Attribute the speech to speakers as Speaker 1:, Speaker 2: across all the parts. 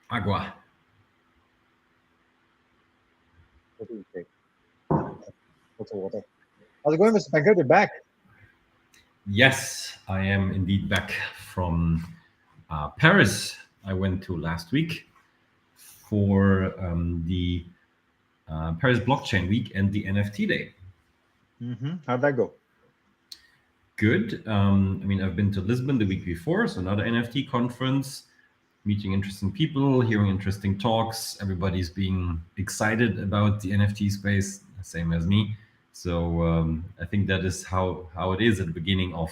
Speaker 1: Agua.
Speaker 2: What do you take? What's the water? How's it going, Mr. Pankaj? You're back.
Speaker 1: Yes, I am indeed back from Paris. I went to last week for the Paris Blockchain Week and the NFT Day.
Speaker 2: How'd that go?
Speaker 1: Good. I mean, I've been to Lisbon the week before, so another NFT conference, meeting interesting people, hearing interesting talks. Everybody's being excited about the NFT space, same as me. So I think that is how it is at the beginning of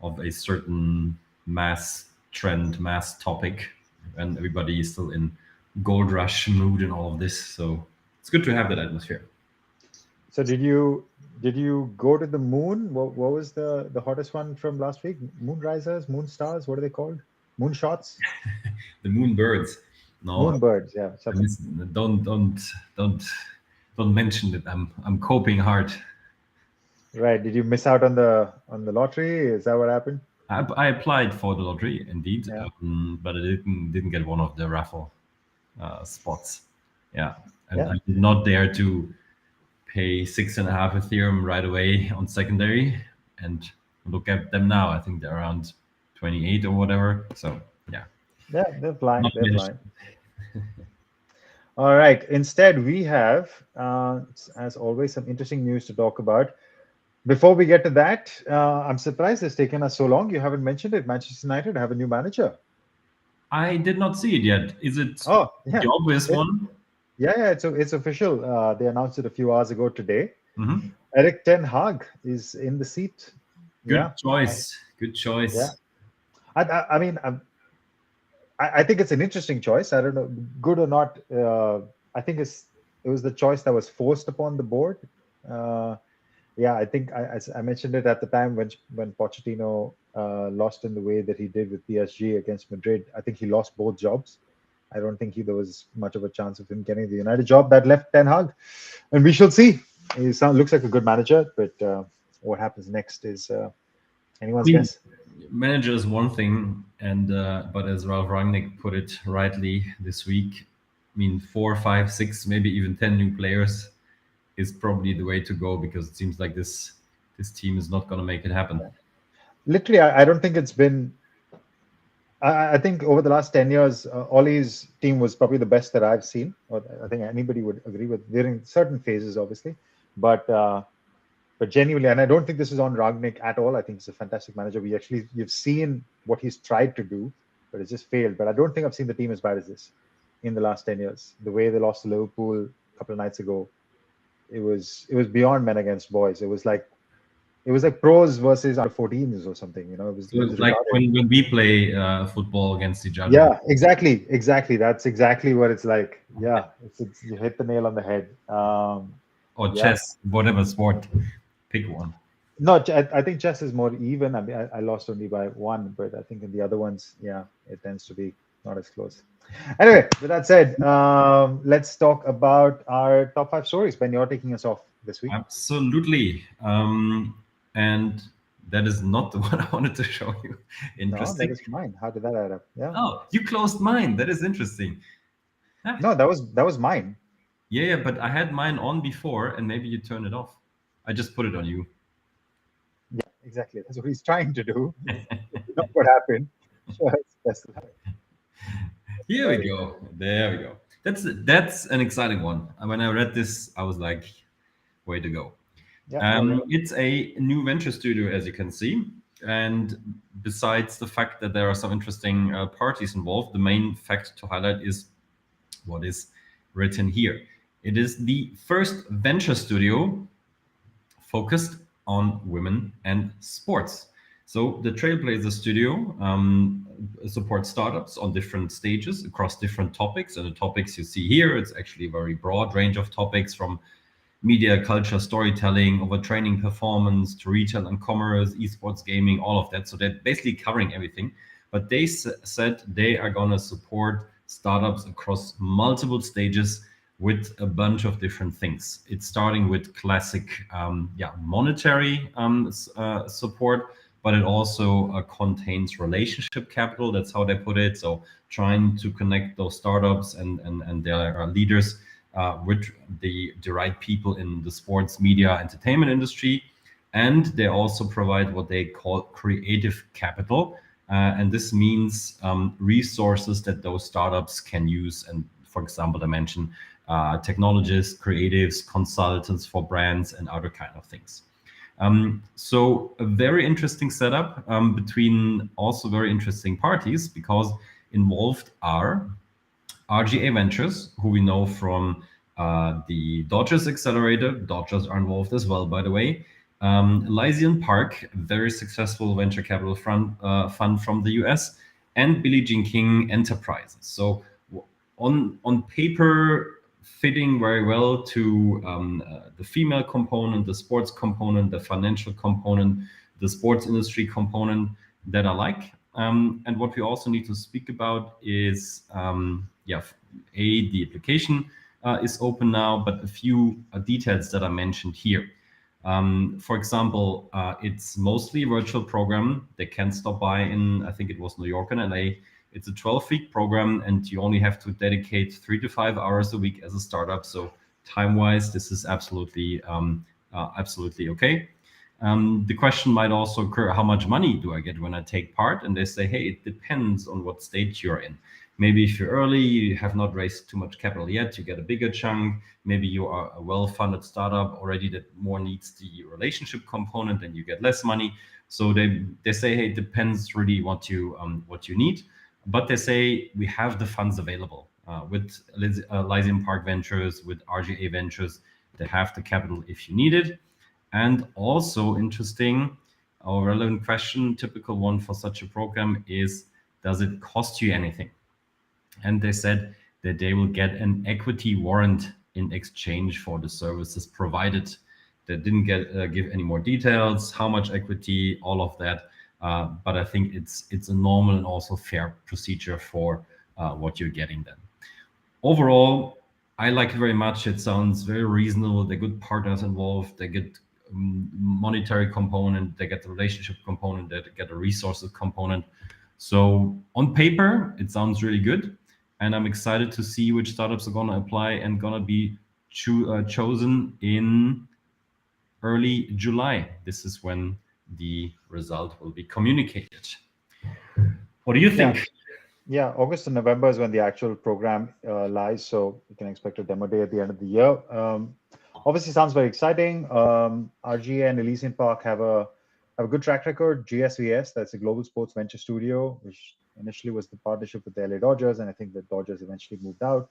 Speaker 1: a certain mass trend, mass topic, and everybody is still in gold rush mood and all of this. So it's good to have that atmosphere.
Speaker 2: So did you go to the moon? What was the hottest one from last week? Moon risers, moon stars. What are they called? Moon shots,
Speaker 1: The moon birds. No,
Speaker 2: moon birds. Yeah, something.
Speaker 1: don't don't mention it. I'm coping hard.
Speaker 2: Right. Did you miss out on the lottery? Is that what happened?
Speaker 1: I applied for the lottery indeed,
Speaker 2: Yeah.
Speaker 1: but I didn't get one of the raffle spots. Yeah, and
Speaker 2: Yeah.
Speaker 1: I did not dare to pay 6.5 Ethereum right away on secondary. And look at them now. I think they're around 28 or whatever. So yeah,
Speaker 2: Yeah. They're flying.
Speaker 1: not
Speaker 2: They're flying.
Speaker 1: mentioned.
Speaker 2: All right. Instead, we have, as always, some interesting news to talk about. Before we get to that, I'm surprised it's taken us so long. You haven't mentioned it. Manchester United have a new manager.
Speaker 1: I did not see it yet. Is it
Speaker 2: Oh,
Speaker 1: the
Speaker 2: yeah.
Speaker 1: obvious
Speaker 2: It,
Speaker 1: one?
Speaker 2: yeah. It's official. They announced it a few hours ago today.
Speaker 1: Hmm.
Speaker 2: Eric Ten Hag is in the seat. Yeah.
Speaker 1: Good choice. Good
Speaker 2: Yeah.
Speaker 1: choice.
Speaker 2: I mean, I think it's an interesting choice. I don't know, good or not. I think it was the choice that was forced upon the board. Uh, yeah, I think I mentioned it at the time when Pochettino lost in the way that he did with PSG against Madrid. I think he lost both jobs. I don't think there was much of a chance of him getting the United job. That left Ten Hag, and we shall see. Looks like a good manager, but what happens next is
Speaker 1: I
Speaker 2: anyone's
Speaker 1: mean,
Speaker 2: guess.
Speaker 1: manager is one thing, and but as Ralph Rangnick put it rightly this week, I mean, 4, 5, 6, maybe even 10 new players is probably the way to go because it seems like this team is not going to make it happen.
Speaker 2: Literally, I don't think it's been. I think over the last 10 years, Ollie's team was probably the best that I've seen. Or I think anybody would agree with during certain phases, obviously, but genuinely, and I don't think this is on Ragnick at all. I think he's a fantastic manager. You've seen what he's tried to do, but it's just failed. But I don't think I've seen the team as bad as this in the last 10 years. The way they lost to Liverpool a couple of nights ago, it was beyond men against boys. It was like pros versus under 14s or something.
Speaker 1: So
Speaker 2: It was
Speaker 1: it's like
Speaker 2: retarded.
Speaker 1: when we play football against each other,
Speaker 2: Yeah, exactly. That's exactly what it's like. Yeah, you hit the nail on the head.
Speaker 1: or
Speaker 2: Yeah.
Speaker 1: chess, whatever sport, pick one.
Speaker 2: No, I think chess is more even. I mean, I lost only by one, but I think in the other ones, yeah, it tends to be not as close. Anyway, with that said, let's talk about our top five stories. Ben, you're taking us off this week.
Speaker 1: Absolutely. And that is not the one I wanted to show you.
Speaker 2: No, that
Speaker 1: Interesting.
Speaker 2: is mine. How did that add up? Yeah.
Speaker 1: Oh, you closed mine. That is interesting. Ah,
Speaker 2: No, that was mine.
Speaker 1: yeah, but I had mine on before, and maybe you turned it off. I just put it on you.
Speaker 2: Yeah, exactly. That's what he's trying to do. You know what happened? So it's best to have it.
Speaker 1: Here
Speaker 2: There
Speaker 1: we
Speaker 2: we go.
Speaker 1: go. There we go. That's an exciting one. And when I read this, I was like, way to go.
Speaker 2: Yeah, all right.
Speaker 1: It's a new venture studio, as you can see. And besides the fact that there are some interesting parties involved, the main fact to highlight is what is written here. It is the first venture studio focused on women and sports. So the Trailblazer studio supports startups on different stages across different topics. And the topics you see here, it's actually a very broad range of topics from media, culture, storytelling, over training performance to retail and commerce, esports, gaming, all of that. So they're basically covering everything. But they said they are going to support startups across multiple stages with a bunch of different things. It's starting with classic, monetary support, but it also contains relationship capital. That's how they put it. So trying to connect those startups and their leaders with the right people in the sports, media, entertainment industry. And they also provide what they call creative capital. And this means resources that those startups can use. And for example, I mentioned technologists, creatives, consultants for brands, and other kind of things. So a very interesting setup between also very interesting parties, because involved are RGA Ventures, who we know from the Dodgers Accelerator. Dodgers are involved as well, by the way. Elysian Park, a very successful venture capital fund from the US, and Billie Jean King Enterprises. So on paper, fitting very well to the female component, the sports component, the financial component, the sports industry component that I like. And what we also need to speak about is, the application is open now, but a few details that I mentioned here. For example, it's mostly a virtual program. They can stop by in, I think it was New York and LA. It's a 12-week program, and you only have to dedicate 3 to 5 hours a week as a startup. So time-wise, this is absolutely okay. The question might also occur: how much money do I get when I take part? And they say, hey, it depends on what stage you're in. Maybe if you're early, you have not raised too much capital yet, you get a bigger chunk. Maybe you are a well-funded startup already that more needs the relationship component, and you get less money. So they say, hey, it depends really what you need. But they say we have the funds available with Elysian Park Ventures, with RGA Ventures. They have the capital if you need it. And also interesting, our relevant question, typical one for such a program is, does it cost you anything? And they said that they will get an equity warrant in exchange for the services provided. They didn't give any more details, how much equity, all of that. But I think it's a normal and also fair procedure for what you're getting then. Overall, I like it very much. It sounds very reasonable. They're good partners involved. They get monetary component, they get the relationship component, they get a resources component. So on paper, it sounds really good. And I'm excited to see which startups are going to apply and going to be chosen in early July. This is when the result will be communicated. What do you think?
Speaker 2: Yeah, August and November is when the actual program lies, so you can expect a demo day at the end of the year. Obviously, sounds very exciting. RGA and Elysian Park have a good track record. GSVS, that's a global sports venture studio, which initially was the partnership with the LA Dodgers, and I think the Dodgers eventually moved out.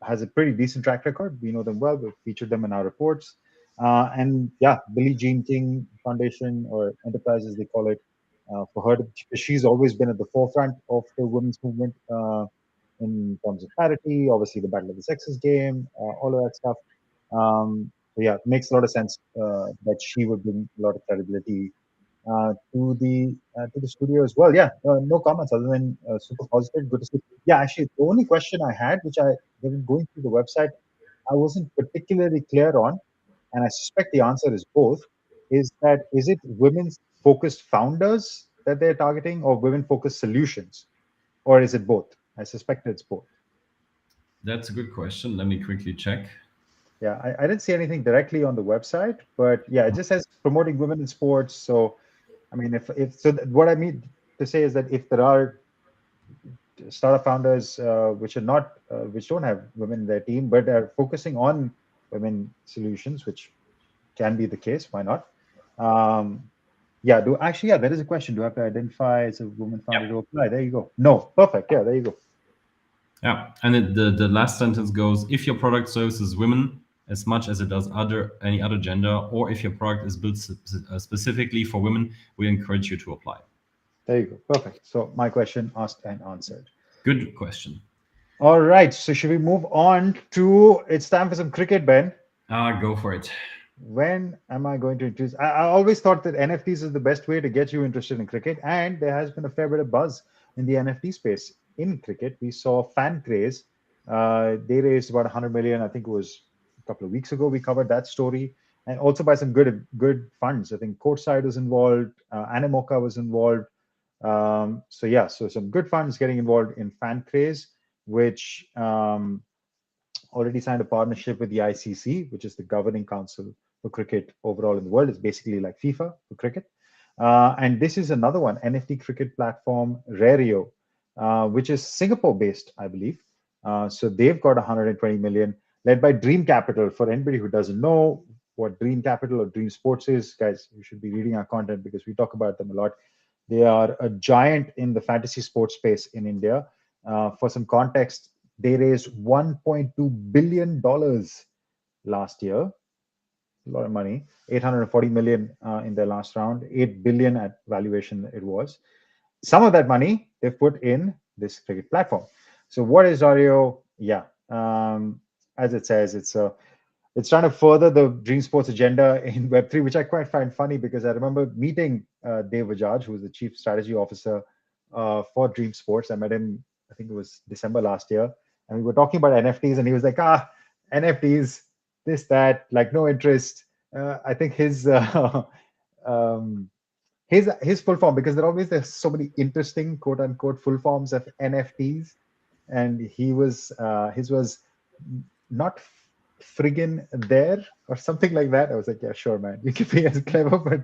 Speaker 2: Has a pretty decent track record. We know them well. We've featured them in our reports. And yeah, Billie Jean King Foundation, or Enterprises, they call it. For her, she's always been at the forefront of the women's movement in terms of parity, obviously the Battle of the Sexes game, all of that stuff. So yeah, it makes a lot of sense that she would bring a lot of credibility to the studio as well. Yeah, no comments other than super positive. Good to see. Yeah, actually, the only question I had, which when going through the website, I wasn't particularly clear on, and I suspect the answer is both. Is it women's focused founders that they're targeting, or women focused solutions, or is it both? I suspect it's both.
Speaker 1: That's a good question. Let me quickly check.
Speaker 2: Yeah, I didn't see anything directly on the website, but yeah, it just says promoting women in sports. So, I mean, what I mean to say is that if there are startup founders which don't have women in their team, but are focusing on women solutions, which can be the case. Why not? Yeah. That is a question. Do I have to identify as a woman founder to apply? There you go. No, perfect. Yeah, there you go.
Speaker 1: Yeah, and the last sentence goes: if your product services women as much as it does any other gender, or if your product is built specifically for women, we encourage you to apply.
Speaker 2: There you go. Perfect. So my question asked and answered.
Speaker 1: Good question.
Speaker 2: All right. So should we move on to? It's time for some cricket, Ben.
Speaker 1: Go for it.
Speaker 2: When am I going to introduce? I always thought that NFTs is the best way to get you interested in cricket, and there has been a fair bit of buzz in the NFT space in cricket. We saw fan craze. They raised about 100 million. I think it was a couple of weeks ago. We covered that story, and also by some good funds. I think Courtside was involved, Animoca was involved. So some good funds getting involved in fan craze, which already signed a partnership with the ICC, which is the governing council for cricket overall in the world. It's basically like FIFA for cricket. And this is another one, NFT cricket platform, Rario, which is Singapore-based, I believe. So they've got 120 million, led by Dream Capital. For anybody who doesn't know what Dream Capital or Dream Sports is, guys, you should be reading our content because we talk about them a lot. They are a giant in the fantasy sports space in India. For some context, they raised $1.2 billion last year. A lot of money. 840 million in their last round. 8 billion at valuation it was. Some of that money they've put in this cricket platform. So what is Rario? Yeah, as it says, it's trying to further the Dream Sports agenda in Web3, which I quite find funny because I remember meeting Dave Bajaj, who was the chief strategy officer for Dream Sports. I met him, I think it was December last year, and we were talking about NFTs, and he was like, NFTs, this, that, like no interest. I think his full form, because there's so many interesting quote unquote full forms of NFTs, and his was not friggin' there or something like that. I was like, yeah, sure, man, you can be as clever, but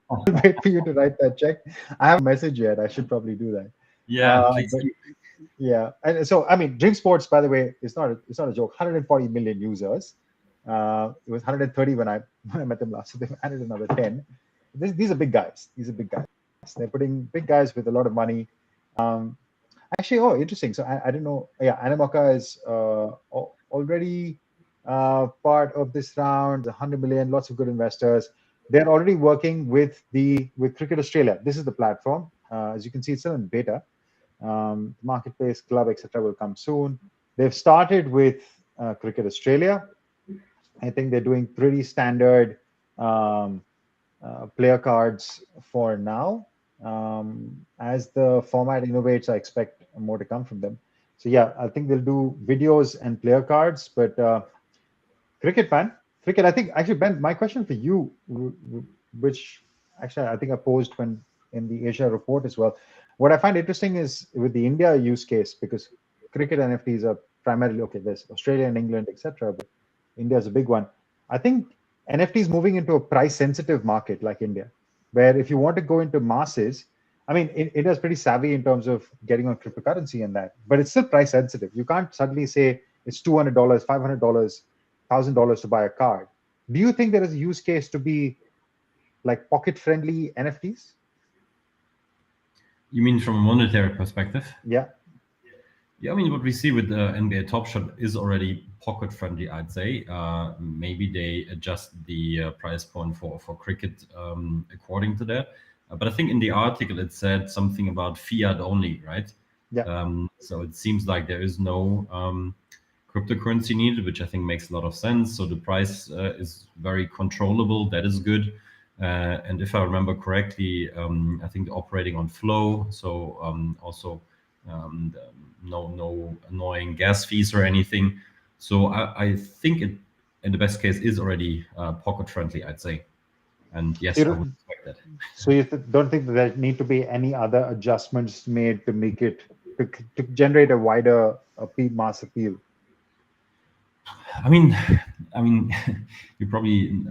Speaker 2: I'll wait for you to write that check. I haven't messaged yet. I should probably do that.
Speaker 1: Yeah, please.
Speaker 2: Yeah, and so I mean, Dream Sports, by the way, it's not a joke. 140 million users. It was 130 when I met them last. So they've added another 10. These are big guys. They're putting big guys with a lot of money. Actually, interesting. So I didn't know. Yeah, Animoca is already part of this round. 100 million. Lots of good investors. They're already working with Cricket Australia. This is the platform. As you can see, it's still in beta. Marketplace, club, etc. will come soon. They've started with Cricket Australia. I think they're doing pretty standard player cards for now. As the format innovates, I expect more to come from them. So yeah, I think they'll do videos and player cards. But cricket, I think actually, Ben, my question for you, which actually I think I posed when in the Asia report as well. What I find interesting is with the India use case, because cricket NFTs are primarily, okay, there's Australia and England, etc., but India is a big one. I think NFTs moving into a price-sensitive market like India, where if you want to go into masses, I mean, India is pretty savvy in terms of getting on cryptocurrency and that, but it's still price-sensitive. You can't suddenly say it's $200, $500, $1,000 to buy a card. Do you think there is a use case to be like pocket-friendly NFTs?
Speaker 1: You mean from a monetary perspective?
Speaker 2: Yeah.
Speaker 1: Yeah, I mean, what we see with the NBA Top Shot is already pocket friendly, I'd say. Maybe they adjust the price point for cricket according to that. But I think in the article it said something about fiat only, right?
Speaker 2: Yeah.
Speaker 1: So it seems like there is no cryptocurrency needed, which I think makes a lot of sense. So the price is very controllable. That is good. And if I remember correctly, I think operating on flow. So also no annoying gas fees or anything. So I think it, in the best case, is already pocket friendly, I'd say. And yes, I would expect that.
Speaker 2: So you don't think that there need to be any other adjustments made to make it to generate a wider mass appeal?
Speaker 1: I mean, you probably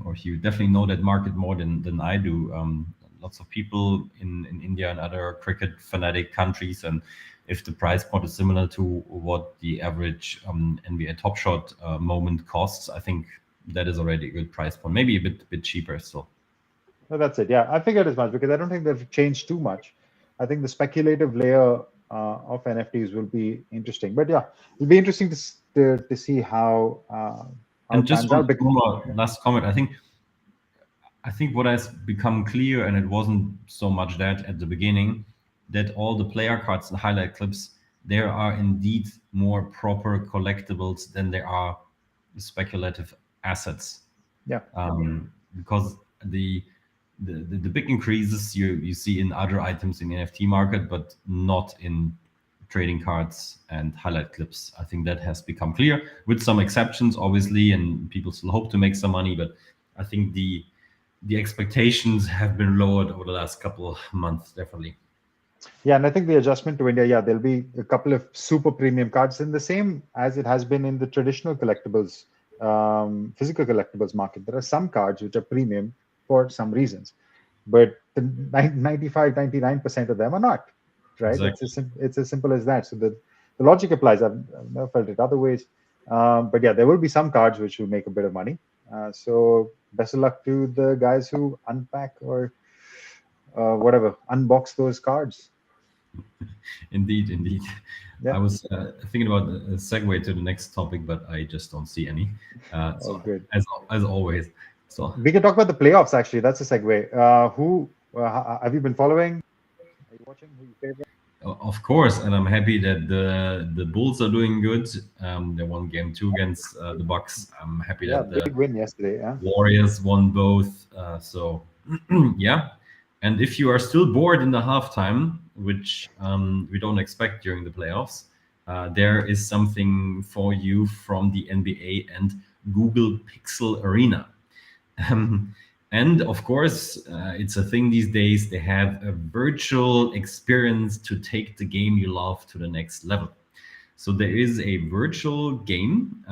Speaker 1: or you definitely know that market more than I do. Lots of people in India and other cricket fanatic countries, and if the price point is similar to what the average NBA Top Shot moment costs, I think that is already a good price point. Maybe a bit cheaper still.
Speaker 2: No, that's it. Yeah, I figured as much because I don't think they've changed too much. I think the speculative layer of NFTs will be interesting. But yeah, it'll be interesting to see how.
Speaker 1: And just one last comment. I think what has become clear, and it wasn't so much that at the beginning, that all the player cards and highlight clips, there are indeed more proper collectibles than there are speculative assets.
Speaker 2: Yeah.
Speaker 1: Because the big increases you see in other items in the NFT market, but not in trading cards and highlight clips. I think that has become clear, with some exceptions, obviously, and people still hope to make some money. But I think the expectations have been lowered over the last couple of months, definitely.
Speaker 2: Yeah, and I think the adjustment to India, yeah, there'll be a couple of super premium cards, in the same as it has been in the traditional collectibles, physical collectibles market. There are some cards which are premium for some reasons, but the 95, 99% of them are not, right?
Speaker 1: Exactly.
Speaker 2: It's as simple as that. So the logic applies. I've never felt it other ways. But yeah, there will be some cards which will make a bit of money. So best of luck to the guys who unpack or whatever, unbox those cards.
Speaker 1: Indeed, indeed.
Speaker 2: Yeah.
Speaker 1: I was thinking about a segue to the next topic, but I just don't see any. So
Speaker 2: Good.
Speaker 1: as always. So
Speaker 2: We can talk about the playoffs. Actually, that's a segue. Who have you been following? Are you watching? Who you favorite?
Speaker 1: of course, and I'm happy that the Bulls are doing good. They won game 2 against the Bucks. I'm happy
Speaker 2: Yeah,
Speaker 1: that the
Speaker 2: big win yesterday. Yeah.
Speaker 1: Warriors won both. So yeah. And if you are still bored in the halftime, which we don't expect during the playoffs, there is something for you from the NBA and Google Pixel Arena. And of course, it's a thing these days. They have a virtual experience to take the game you love to the next level. So there is a virtual game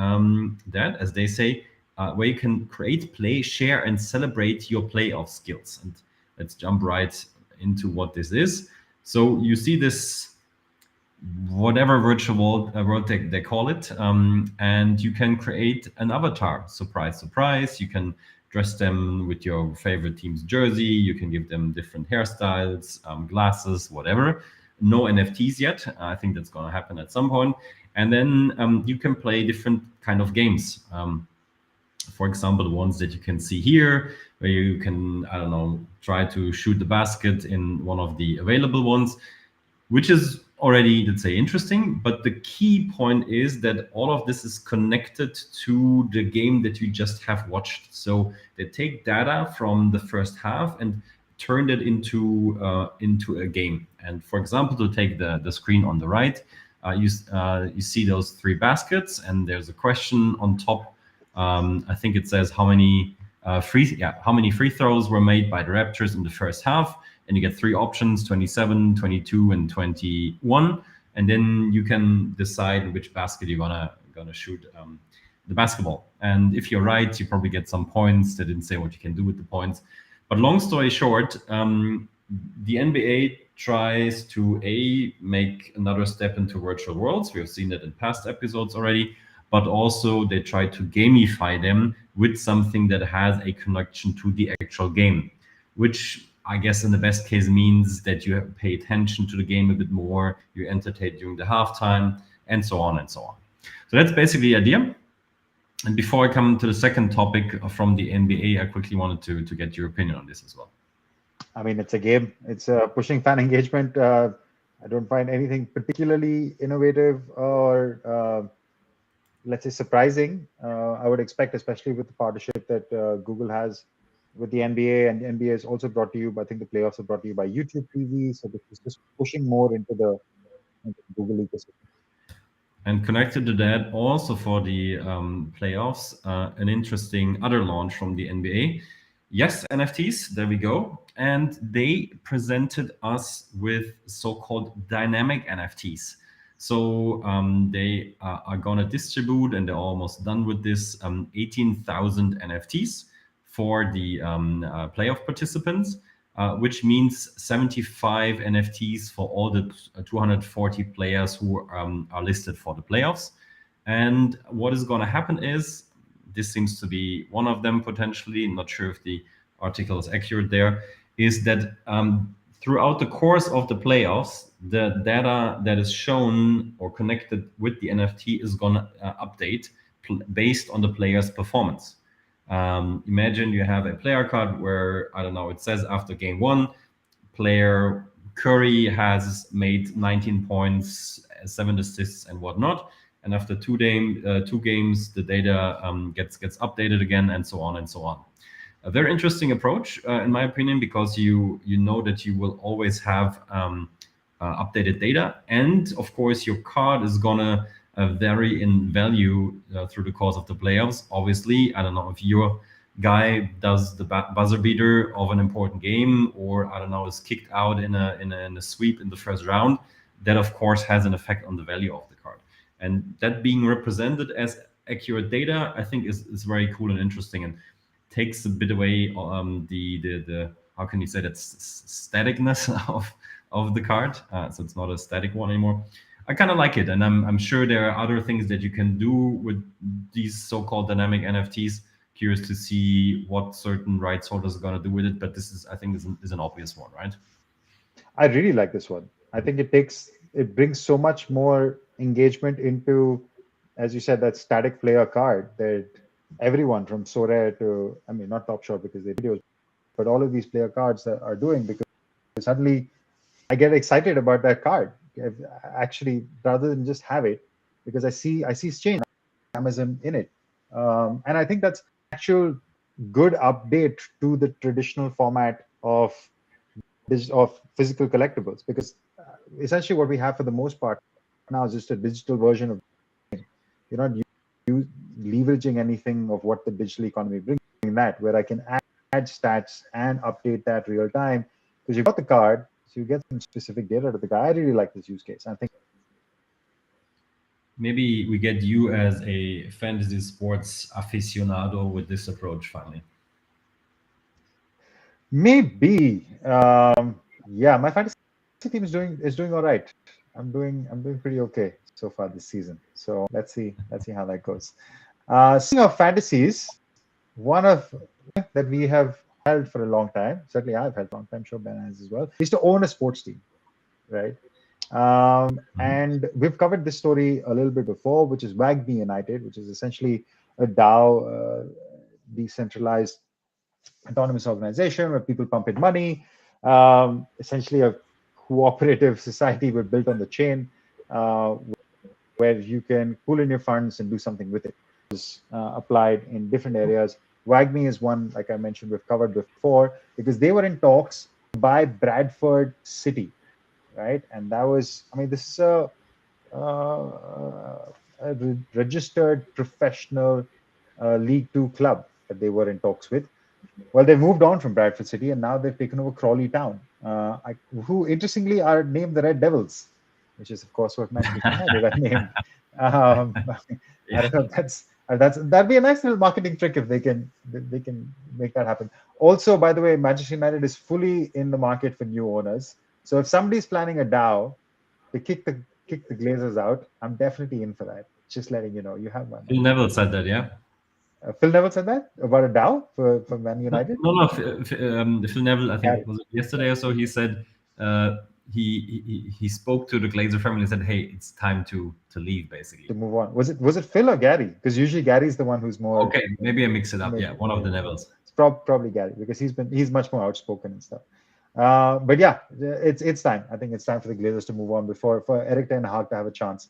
Speaker 1: that, as they say, where you can create, play, share, and celebrate your playoff skills. And let's jump right into what this is. So you see this, whatever virtual world they call it, and you can create an avatar. Surprise, surprise. You can dress them with your favorite team's jersey. You can give them different hairstyles, glasses, whatever. No NFTs yet. I think that's going to happen at some point. And then you can play different kind of games. For example, the ones that you can see here, where you can, I don't know, try to shoot the basket in one of the available ones, which is already, let's say, interesting. But the key point is that all of this is connected to the game that you just have watched. So they take data from the first half and turn it into a game. And for example, to take the screen on the right, you see those 3 baskets, and there's a question on top. I think it says how many free throws were made by the Raptors in the first half, and you get 3 options: 27, 22, and 21. And then you can decide which basket you're gonna shoot the basketball. And if you're right, you probably get some points. They didn't say what you can do with the points. But long story short, the NBA tries to make another step into virtual worlds. We have seen that in past episodes already, but also they try to gamify them with something that has a connection to the actual game, which I guess in the best case means that you pay attention to the game a bit more, you're entertained during the halftime, and so on and so on. So that's basically the idea. And before I come to the second topic from the NBA, I quickly wanted to get your opinion on this as well.
Speaker 2: I mean, it's a game. It's pushing fan engagement. I don't find anything particularly innovative or, let's say, surprising. I would expect, especially with the partnership that Google has with the NBA, and the NBA is also brought to you, I think the playoffs are brought to you by YouTube TV. So this is just pushing more into the Google ecosystem.
Speaker 1: And connected to that, also for the playoffs, an interesting other launch from the NBA. Yes, NFTs, there we go. And they presented us with so-called dynamic NFTs. So they are going to distribute, and they're almost done with this, 18,000 NFTs for the playoff participants, which means 75 NFTs for all the 240 players who are listed for the playoffs. And what is going to happen is, this seems to be one of them potentially, not sure if the article is accurate there, is that throughout the course of the playoffs, the data that is shown or connected with the NFT is going to update based on the player's performance. Imagine you have a player card where, I don't know, it says after game 1, player Curry has made 19 points, 7 assists, and whatnot. And after 2 games, the data gets updated again, and so on and so on. A very interesting approach, in my opinion, because you know that you will always have updated data. And of course, your card is gonna vary in value through the course of the playoffs. Obviously, I don't know if your guy does the buzzer beater of an important game, or I don't know, is kicked out in a sweep in the first round. That of course has an effect on the value of the card, and that being represented as accurate data, I think is very cool and interesting, and takes a bit away the how can you say that staticness of the card. So it's not a static one anymore. I kind of like it, and I'm sure there are other things that you can do with these so-called dynamic NFTs. Curious to see what certain rights holders are going to do with it, but this is, I think, is an obvious one, right?
Speaker 2: I really like this one. I think it brings so much more engagement into, as you said, that static player card that everyone from Sorare to, I mean, not Top Shot because they videos, but all of these player cards that are doing, because suddenly I get excited about that card. Actually, rather than just have it, because I see change Amazon in it, and I think that's actual good update to the traditional format of physical collectibles, because essentially what we have for the most part now is just a digital version of it. You're not leveraging anything of what the digital economy brings, that where I can add stats and update that real time, because you've got the card, so you get some specific data to the guy. I really like this use case. I think
Speaker 1: maybe we get you as a fantasy sports aficionado with this approach finally.
Speaker 2: Maybe, yeah. My fantasy team is doing all right. I'm doing pretty okay so far this season. So let's see how that goes. Speaking of fantasies, one of that we have held for a long time. Certainly, I've held a long time. Sure, Ben has as well. Is to own a sports team, right? And we've covered this story a little bit before, which is WAGMI United, which is essentially a DAO, decentralized autonomous organization where people pump in money, essentially a cooperative society but built on the chain, where you can pool in your funds and do something with it. It's applied in different areas. WAGMI is one, like I mentioned, we've covered before, because they were in talks by Bradford City, right? And that was, I mean, this is a registered professional League Two club that they were in talks with. Well, they moved on from Bradford City, and now they've taken over Crawley Town, who interestingly are named the Red Devils, which is of course what Manchester United are named. I don't know. That'd be a nice little marketing trick if they can make that happen. Also, by the way, Manchester United is fully in the market for new owners. So if somebody's planning a DAO to kick the Glazers out, I'm definitely in for that. Just letting you know, you have my.
Speaker 1: Phil Neville said that, yeah.
Speaker 2: Phil Neville said that about a DAO for Man United.
Speaker 1: No. Phil Neville, I think it was yesterday or so. He said he spoke to the Glazer family and said, "Hey, it's time to leave, basically,
Speaker 2: to move on." Was it Phil or Gary? Because usually Gary's the one who's more.
Speaker 1: Okay, maybe I mix it up. Yeah, one of the Nevilles.
Speaker 2: It's probably Gary, because he's much more outspoken and stuff. But yeah, it's time. I think it's time for the Glazers to move on for Eric Ten Hag to have a chance.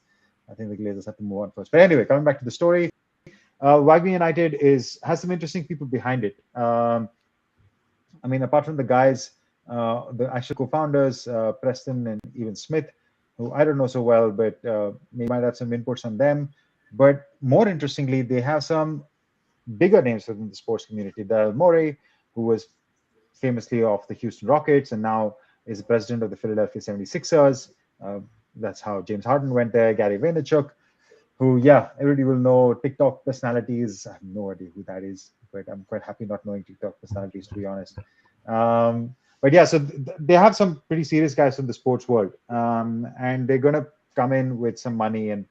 Speaker 2: I think the Glazers have to move on first. But anyway, coming back to the story, WAGMI United has some interesting people behind it. I mean, apart from the guys, the actual co-founders, Preston and even Smith, who I don't know so well, but we might have some inputs on them. But more interestingly, they have some bigger names within the sports community. Daryl Morey, who was famously of the Houston Rockets and now is president of the Philadelphia 76ers. That's how James Harden went there. Gary Vaynerchuk, who, yeah, everybody will know. TikTok personalities. I have no idea who that is, but I'm quite happy not knowing TikTok personalities, to be honest. But yeah, so they have some pretty serious guys from the sports world, and they're going to come in with some money and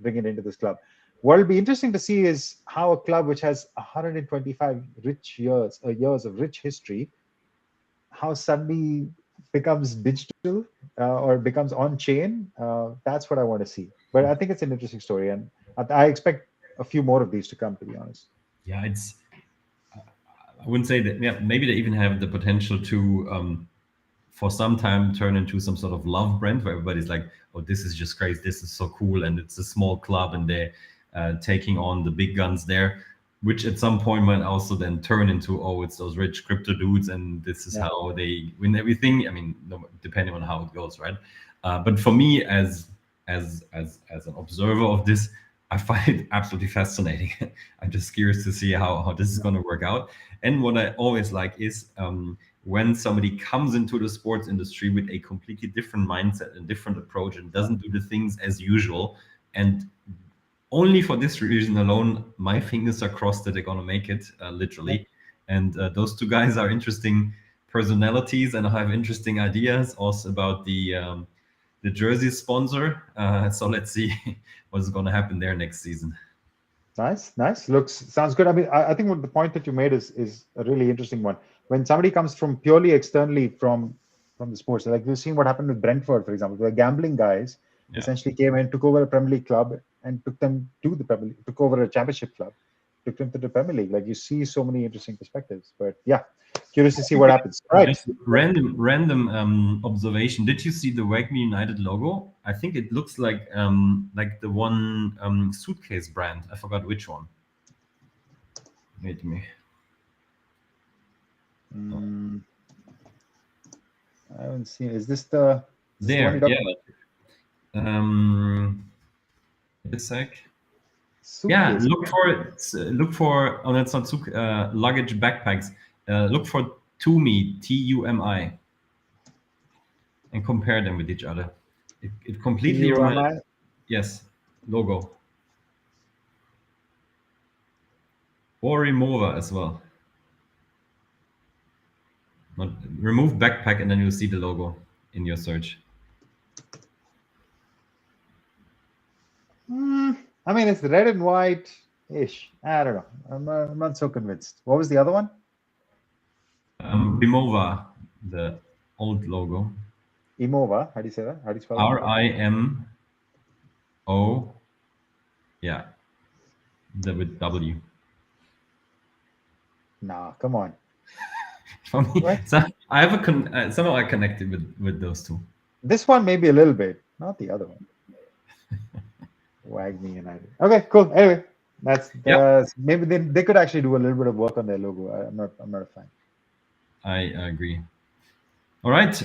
Speaker 2: bring it into this club. What will be interesting to see is how a club which has 125 years of rich history, how suddenly becomes digital or becomes on chain. That's what I want to see. But I think it's an interesting story, and I expect a few more of these to come, to be honest.
Speaker 1: Yeah, I wouldn't say that. Yeah, maybe they even have the potential to, for some time, turn into some sort of love brand where everybody's like, "Oh, this is just crazy. This is so cool," and it's a small club, and they're taking on the big guns there. which at some point might also then turn into, oh, it's those rich crypto dudes and this is how they win everything. I mean, depending on how it goes, right? But for me, as an observer of this, I find it absolutely fascinating. I'm just curious to see how this is going to work out. And what I always like is when somebody comes into the sports industry with a completely different mindset and different approach and doesn't do the things as usual, and only for this reason alone, my fingers are crossed that they're going to make it, literally. And those two guys are interesting personalities and have interesting ideas also about the jersey sponsor. So let's see what's going to happen there next season.
Speaker 2: Nice. Sounds good. I mean, I think what the point that you made is a really interesting one. When somebody comes from purely externally from the sports, like we've seen what happened with Brentford, for example, where gambling guys essentially came and took over a Premier League club and took them to the Premier League, took over a Championship club, took them to the Premier League. Like you see so many interesting perspectives. But yeah, curious to see what happens. Right.
Speaker 1: Random observation. Did you see the WAGMI United logo? I think it looks like the one suitcase brand. I forgot which one. Wait a minute.
Speaker 2: I haven't seen. Is this the
Speaker 1: there? Yeah. A sec. Suitcase. Yeah, look for. Oh, that's not luggage backpacks. Look for Tumi, Tumi, and compare them with each other. It completely reminds. Yes, logo. Or Remova as well. Remove backpack and then you'll see the logo in your search.
Speaker 2: I mean, it's red and white-ish. I don't know. I'm not so convinced. What was the other one?
Speaker 1: Remova, the old logo.
Speaker 2: Imova. How do you say that? How do you spell that?
Speaker 1: R-I-M-O. Yeah. With W.
Speaker 2: Nah, come on.
Speaker 1: For me, so I have somehow I connected with those two.
Speaker 2: This one maybe a little bit, not the other one. WAGMI United. Okay, cool. Anyway, that's maybe they could actually do a little bit of work on their logo. I'm not a fan.
Speaker 1: I agree. All right,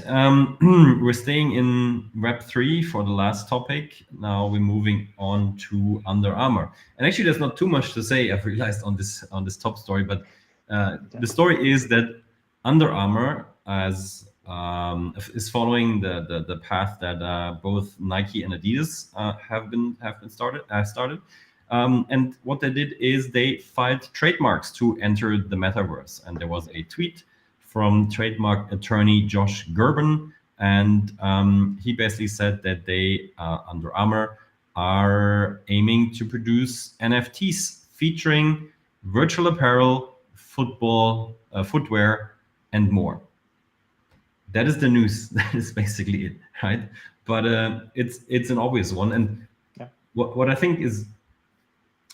Speaker 1: we're staying in Web3 for the last topic. Now we're moving on to Under Armour. And actually, there's not too much to say, I've realized, on this top story. But the story is that Under Armour is following the path that both Nike and Adidas have started. And what they did is they filed trademarks to enter the Metaverse. And there was a tweet from trademark attorney Josh Gerben, and he basically said that they, Under Armour, are aiming to produce NFTs featuring virtual apparel, footwear, and more. That is the news. That is basically it, right? But it's an obvious one, and what I think is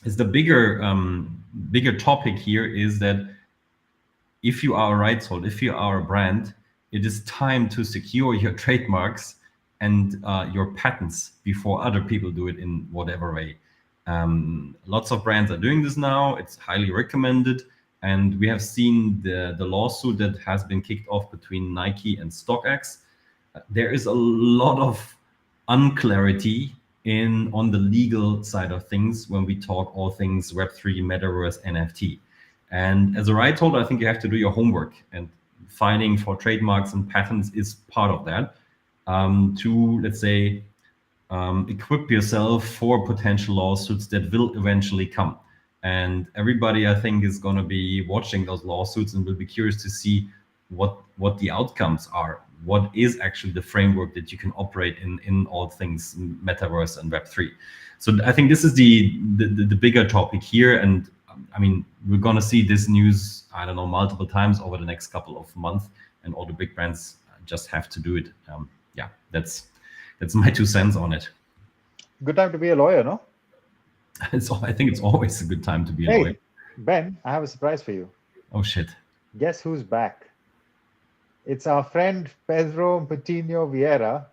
Speaker 1: the bigger topic here is that if you are a rights holder, if you are a brand, it is time to secure your trademarks and your patents before other people do it in whatever way. Lots of brands are doing this now. It's highly recommended. And we have seen the lawsuit that has been kicked off between Nike and StockX. There is a lot of unclarity on the legal side of things when we talk all things Web3, Metaverse, NFT. And as a rights holder, I think you have to do your homework, and filing for trademarks and patents is part of that, to, let's say, equip yourself for potential lawsuits that will eventually come. And everybody, I think, is going to be watching those lawsuits and will be curious to see what the outcomes are. What is actually the framework that you can operate in all things Metaverse and Web3. So I think this is the bigger topic here. And I mean, we're going to see this news, I don't know, multiple times over the next couple of months, and all the big brands just have to do it. Yeah, that's my 2 cents on it.
Speaker 2: Good time to be a lawyer, no?
Speaker 1: I think it's always a good time to be a lawyer.
Speaker 2: Ben, I have a surprise for you.
Speaker 1: Oh, shit.
Speaker 2: Guess who's back? It's our friend Pedro Coutinho Vieira.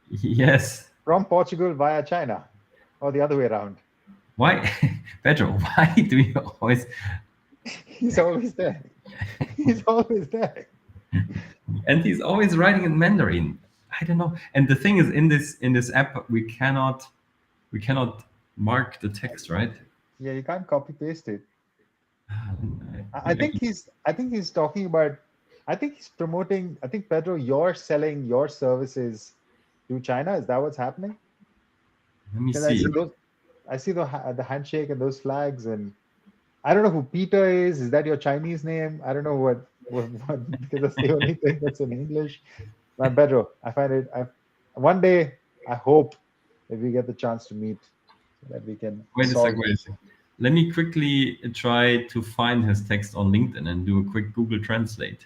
Speaker 1: Yes.
Speaker 2: From Portugal via China, or the other way around.
Speaker 1: Why, Pedro? Why do you always?
Speaker 2: He's always there. He's always there.
Speaker 1: And he's always writing in Mandarin. I don't know. And the thing is, in this app, we cannot mark the text, right?
Speaker 2: Yeah, you can't copy paste it. I
Speaker 1: I
Speaker 2: think he's talking about. I think he's promoting. I think Pedro, you're selling your services to China. Is that what's happening?
Speaker 1: let me
Speaker 2: Because I
Speaker 1: see.
Speaker 2: see those. I see the handshake and those flags, and I don't know who Peter is. Is that your Chinese name? I don't know what because that's the only thing that's in English. But Pedro, I find it. One day, I hope that we get the chance to meet, so that we can
Speaker 1: Wait a
Speaker 2: solve.
Speaker 1: sec. Wait a sec. Let me quickly try to find his text on LinkedIn and do a quick Google Translate.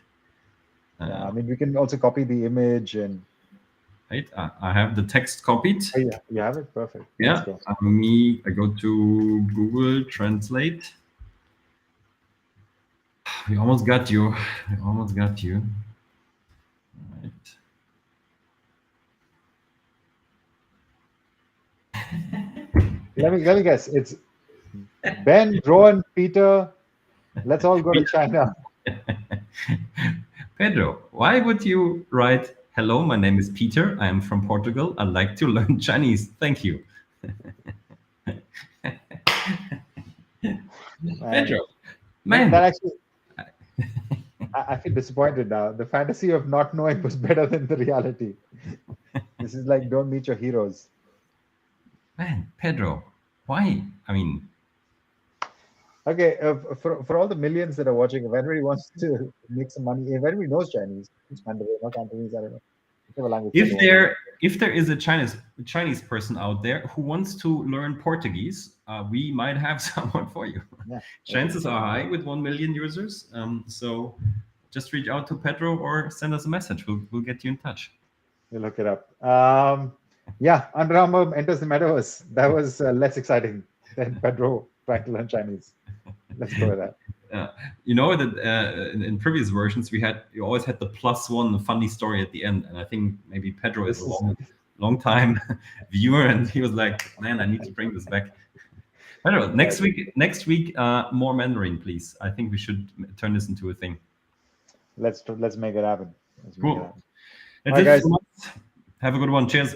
Speaker 2: Yeah, I mean, we can also copy the image and.
Speaker 1: Right, I have the text copied.
Speaker 2: Oh, yeah, you have it. Perfect.
Speaker 1: Yeah,
Speaker 2: Let's go.
Speaker 1: I go to Google Translate. We almost got you. We almost got you. All right.
Speaker 2: Let me guess. It's Ben, Rowan, Peter. Let's all go to China.
Speaker 1: Pedro, why would you write, "Hello, my name is Peter. I am from Portugal. I'd like to learn Chinese. Thank you." Pedro, man.
Speaker 2: That actually, I feel disappointed now. The fantasy of not knowing was better than the reality. This is like don't meet your heroes.
Speaker 1: Man, Pedro, why? I mean,
Speaker 2: Okay, for all the millions that are watching, if anybody wants to make some money, if anybody knows Chinese, it's Mandarin, not Cantonese, I don't know. Whichever language they want.
Speaker 1: if there is a Chinese person out there who wants to learn Portuguese, we might have someone for you.
Speaker 2: Yeah.
Speaker 1: Chances are high with 1 million users. So just reach out to Pedro or send us a message. We'll get you in touch.
Speaker 2: We'll look it up. Yeah, Under Armour enters the metaverse. That was less exciting than Pedro trying to learn Chinese. Let's go with that.
Speaker 1: You know that in previous versions you always had the +1 funny story at the end, and I think maybe Pedro is a long time viewer, and he was like, "Man, I need to bring this back." Pedro, next week, more Mandarin, please. I think we should turn this into a thing.
Speaker 2: Let's make it happen.
Speaker 1: Cool.
Speaker 2: All right, guys.
Speaker 1: Have a good one. Cheers.